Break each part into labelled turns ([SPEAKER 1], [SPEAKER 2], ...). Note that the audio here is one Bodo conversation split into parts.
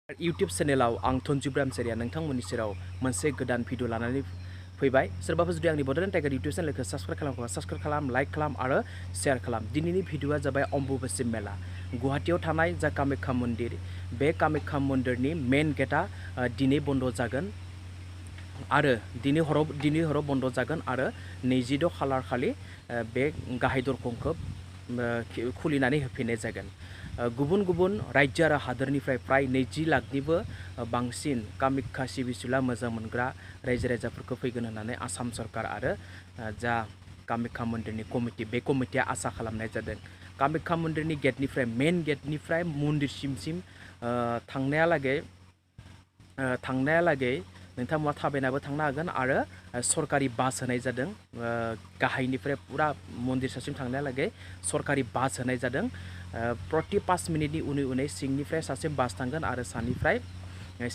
[SPEAKER 1] YouTube चेनेलाव आं थन्जुब्राम सेरिया नोंथांमोननि सेराव मोनसे गोदान भिडिअ लानानै फैबाय। सोरबाफोर जुदि आंनि बड'लेण्ड टाइगार इउटुब चेनेलखौ साबस्क्राइब खालामाखैबा साबस्क्राइब खालाम, लाइक खालाम आरो शेयार खालाम। दिनैनि भिडिअआ जाबाय अम्बुबाची मेला। गुवाहाटीयाव थानाय जा कामाख्या मन्दिर, बे कामाख्या मन्दिरनि मेन गेटआ दिनै बन्द जागोन आरो दिनै हराव बन्द जागोन आरो 26 खालार खालि बे गाहाय दरखंखौ खुलिनानै होफिननाय जागोन। गुबुन गुबुन राज्यो आरो हादोरनिफ्राय प्राय 20 लाखनिबो बांसिन कामाख्या सिबिसुला मोजां मोनग्रा रायजो राजाफोरखौ फैगोन होननानै आसाम सरकार आरो जा कामाख्या मन्दिरनि कमिटि, बे कमिटिया आसा खालामनाय जादों। कामाख्या मन्दिरनि गेटनिफ्राय मेन गेटनिफ्राय मन्दिरसिम थांनायालागै नोंथांमोना थाबायनाबो थांनो हागोन आरो सरकारि बास होनाय जादों। गाहायनिफ्राय पुरा मन्दिरसिम थांनायालागै सरकारि बास होनाय जादों। प्रति 5 मिनिटनि उनै सिंनिफ्राय सासे बास थांगोन आरो सानिफ्राय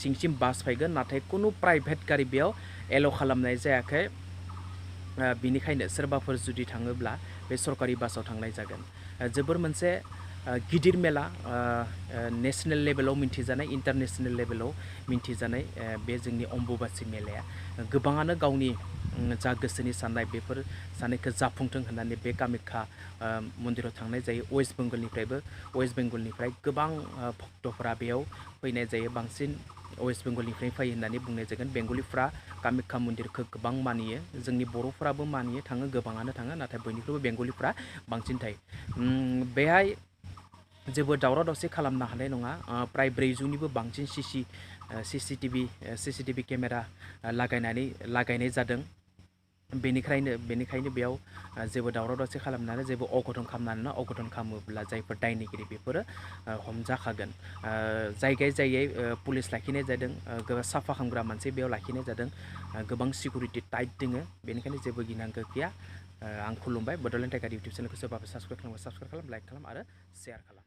[SPEAKER 1] सिंसिम बास फैगोन, नाथाय कुनु प्राइभेट गारि बेयाव एलाउ खालामनाय जायाखै। बिनिखायनो सोरबाफोर जुदि थाङोब्ला बे सरकारि बासाव थांनाय जागोन। जोबोर मोनसे गिदिर मेला, नेशनेल लेभेलाव मिन्थिजानाय, इन्टारनेशनेल लेभेलाव मिन्थिजानाय बे जोंनि अम्बुबाची मेलाया गोबाङानो गावनि जा गोसोनि साननाय बेफोर साननायखौ जाफुंथों होननानै बे कामाख्या मन्दिराव थांनाय जायो। वेस्ट बेंगलनिफ्राय गोबां भक्तफोरा बेयाव फैनाय जायो। बांसिन वेस्ट बेंगलनिफ्राय फैयो होननानै बुंनाय जागोन। बेंगलिफ्रा कामाख्या मन्दिरखौ गोबां मानियो, जोंनि बर'फोराबो मानियो, थाङो, गोबाङानो थाङो, नाथाय बयनिख्रुइबो बेंगलिफ्रा बांसिन थायो। बेहाय जेबो दावराव दावसि खालामनो हानाय नङा। प्राय 400निबो बांसिन cctv केमेरा लागायनाय जादों। बेनिखायनो बेयाव जेबो दावराव दावसि खालामनानै जेबो अघटन खालामोब्ला जायफोर दायनिगिरि बेफोरो हमजाखागोन। जायगायै पुलिस लाखिनाय जादों, साफा खालामग्रा मानसि बेयाव लाखिनाय जादों, गोबां सिकिउरिटि टाइट दोङो, बेनिखायनो जेबो गिनांगौ गैया। आं खुलुमबाय। बड'लेण्ड टाइगार इउटुब चेनेलखौ सोरबाफोर साबस्क्राइब खालाम, लाइक खालाम आरो शेयार खालाम।